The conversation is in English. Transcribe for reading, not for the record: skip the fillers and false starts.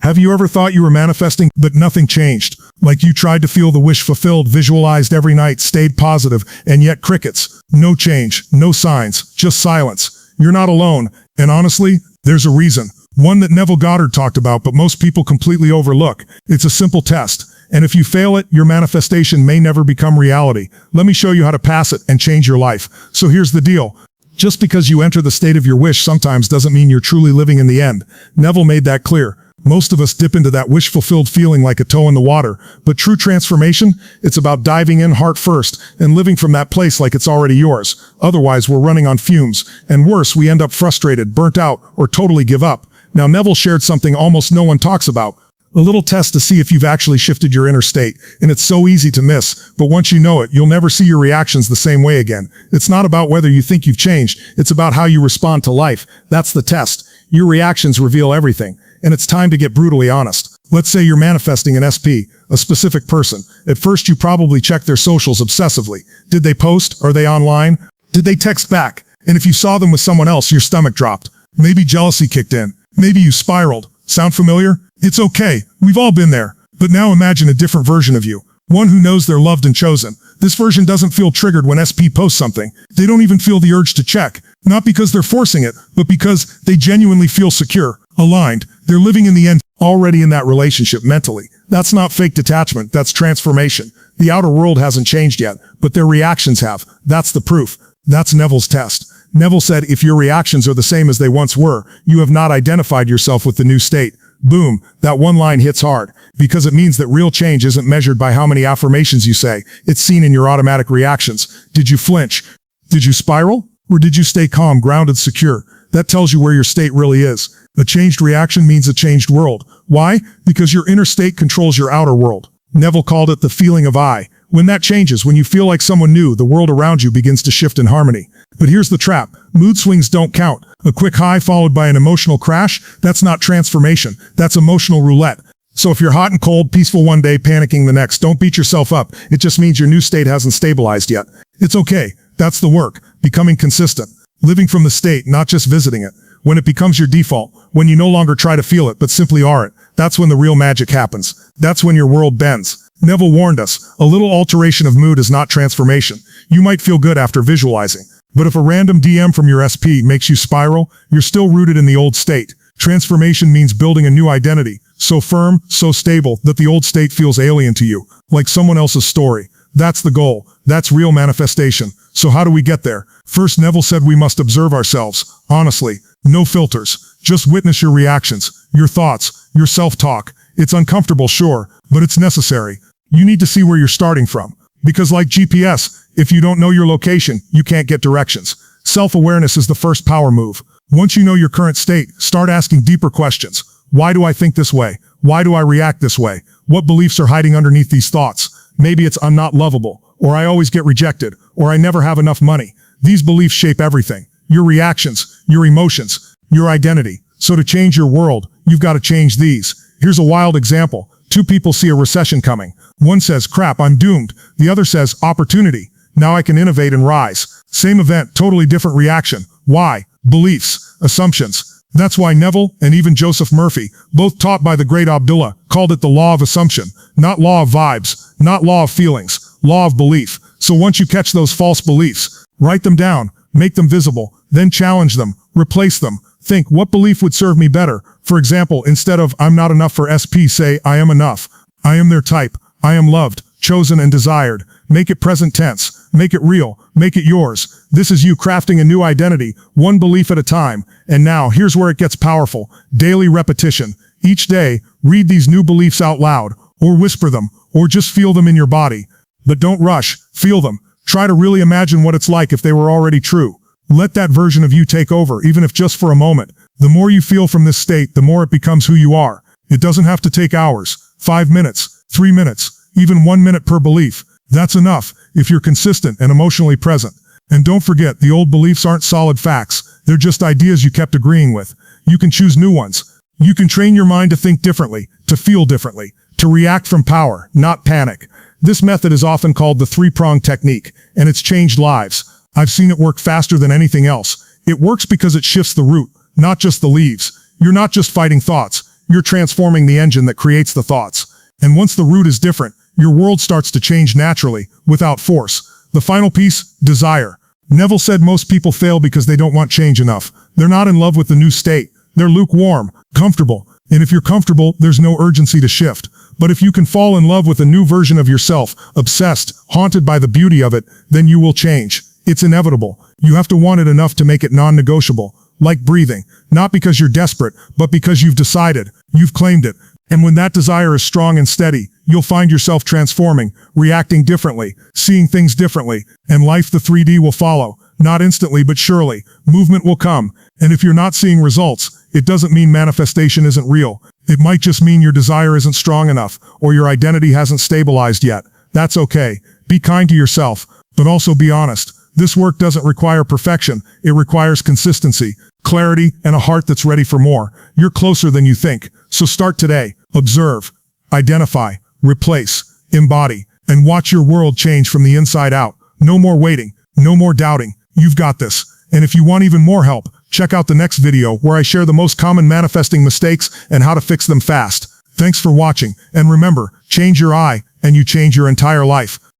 Have you ever thought you were manifesting, but nothing changed? Like you tried to feel the wish fulfilled, visualized every night, stayed positive, and yet crickets. No change, no signs, just silence. You're not alone, and honestly, there's a reason. One that Neville Goddard talked about, but most people completely overlook. It's a simple test, and if you fail it, your manifestation may never become reality. Let me show you how to pass it and change your life. So here's the deal. Just because you enter the state of your wish sometimes doesn't mean you're truly living in the end. Neville made that clear. Most of us dip into that wish-fulfilled feeling like a toe in the water, but true transformation, it's about diving in heart first and living from that place like it's already yours. Otherwise, we're running on fumes, and worse, we end up frustrated, burnt out, or totally give up. Now, Neville shared something almost no one talks about. A little test to see if you've actually shifted your inner state, and it's so easy to miss, but once you know it, you'll never see your reactions the same way again. It's not about whether you think you've changed, it's about how you respond to life. That's the test. Your reactions reveal everything. And it's time to get brutally honest. Let's say you're manifesting an SP, a specific person. At first, you probably check their socials obsessively. Did they post? Are they online? Did they text back? And if you saw them with someone else, your stomach dropped. Maybe jealousy kicked in. Maybe you spiraled. Sound familiar? It's okay. We've all been there. But now imagine a different version of you. One who knows they're loved and chosen. This version doesn't feel triggered when SP posts something. They don't even feel the urge to check. Not because they're forcing it, but because they genuinely feel secure, aligned. They're living in the end, already in that relationship mentally. That's not fake detachment, that's transformation. The outer world hasn't changed yet, but their reactions have. That's the proof. That's Neville's test. Neville said if your reactions are the same as they once were, you have not identified yourself with the new state. Boom, that one line hits hard, because it means that real change isn't measured by how many affirmations you say. It's seen in your automatic reactions. Did you flinch? Did you spiral? Or did you stay calm, grounded, secure? That tells you where your state really is. A changed reaction means a changed world. Why? Because your inner state controls your outer world. Neville called it the feeling of I. When that changes, when you feel like someone new, the world around you begins to shift in harmony. But here's the trap. Mood swings don't count. A quick high followed by an emotional crash, that's not transformation. That's emotional roulette. So if you're hot and cold, peaceful one day, panicking the next, don't beat yourself up. It just means your new state hasn't stabilized yet. It's okay. That's the work. Becoming consistent. Living from the state, not just visiting it. When it becomes your default, when you no longer try to feel it, but simply are it, that's when the real magic happens. That's when your world bends. Neville warned us, a little alteration of mood is not transformation. You might feel good after visualizing, but if a random DM from your SP makes you spiral, you're still rooted in the old state. Transformation means building a new identity, so firm, so stable, that the old state feels alien to you, like someone else's story. That's the goal. That's real manifestation. So how do we get there? First, Neville said we must observe ourselves, honestly. No filters. Just witness your reactions, your thoughts, your self-talk. It's uncomfortable, sure, but it's necessary. You need to see where you're starting from. Because like GPS, if you don't know your location, you can't get directions. Self-awareness is the first power move. Once you know your current state, start asking deeper questions. Why do I think this way? Why do I react this way? What beliefs are hiding underneath these thoughts? Maybe it's I'm not lovable, or I always get rejected, or I never have enough money. These beliefs shape everything. Your reactions, your emotions, your identity. So to change your world, you've got to change these. Here's a wild example. Two people see a recession coming. One says, crap, I'm doomed. The other says, opportunity. Now I can innovate and rise. Same event, totally different reaction. Why? Beliefs, assumptions. That's why Neville and even Joseph Murphy, both taught by the great Abdullah, called it the law of assumption. Not law of vibes, not law of feelings, law of belief. So once you catch those false beliefs, write them down, make them visible, then challenge them, replace them. Think, what belief would serve me better? For example, instead of I'm not enough for SP, say I am enough. I am their type. I am loved, chosen, and desired. Make it present tense. Make it real. Make it yours. This is you crafting a new identity, one belief at a time. And now, here's where it gets powerful. Daily repetition. Each day, read these new beliefs out loud, or whisper them, or just feel them in your body. But don't rush. Feel them. Try to really imagine what it's like if they were already true. Let that version of you take over, even if just for a moment. The more you feel from this state, the more it becomes who you are. It doesn't have to take hours, 5 minutes, 3 minutes, even 1 minute per belief. That's enough if you're consistent and emotionally present. And don't forget, the old beliefs aren't solid facts. They're just ideas you kept agreeing with. You can choose new ones. You can train your mind to think differently, to feel differently, to react from power, not panic. This method is often called the three-pronged technique, and it's changed lives. I've seen it work faster than anything else. It works because it shifts the root, not just the leaves. You're not just fighting thoughts. you're transforming the engine that creates the thoughts. And once the root is different, your world starts to change naturally, without force. The final piece, desire. Neville said most people fail because they don't want change enough. They're not in love with the new state. They're lukewarm, comfortable. And if you're comfortable, there's no urgency to shift. But if you can fall in love with a new version of yourself, obsessed, haunted by the beauty of it, then you will change. It's inevitable. You have to want it enough to make it non-negotiable. Like breathing. Not because you're desperate, but because you've decided. You've claimed it. And when that desire is strong and steady, you'll find yourself transforming, reacting differently, seeing things differently, and life the 3D will follow. Not instantly, but surely. Movement will come. And if you're not seeing results, it doesn't mean manifestation isn't real. It might just mean your desire isn't strong enough, or your identity hasn't stabilized yet. That's okay. Be kind to yourself, but also be honest. This work doesn't require perfection. It requires consistency, clarity, and a heart that's ready for more. You're closer than you think. So start today. Observe, identify, replace, embody, and watch your world change from the inside out. No more waiting. No more doubting. You've got this. And if you want even more help, check out the next video where I share the most common manifesting mistakes and how to fix them fast. Thanks for watching. And remember, change your eye, and you change your entire life.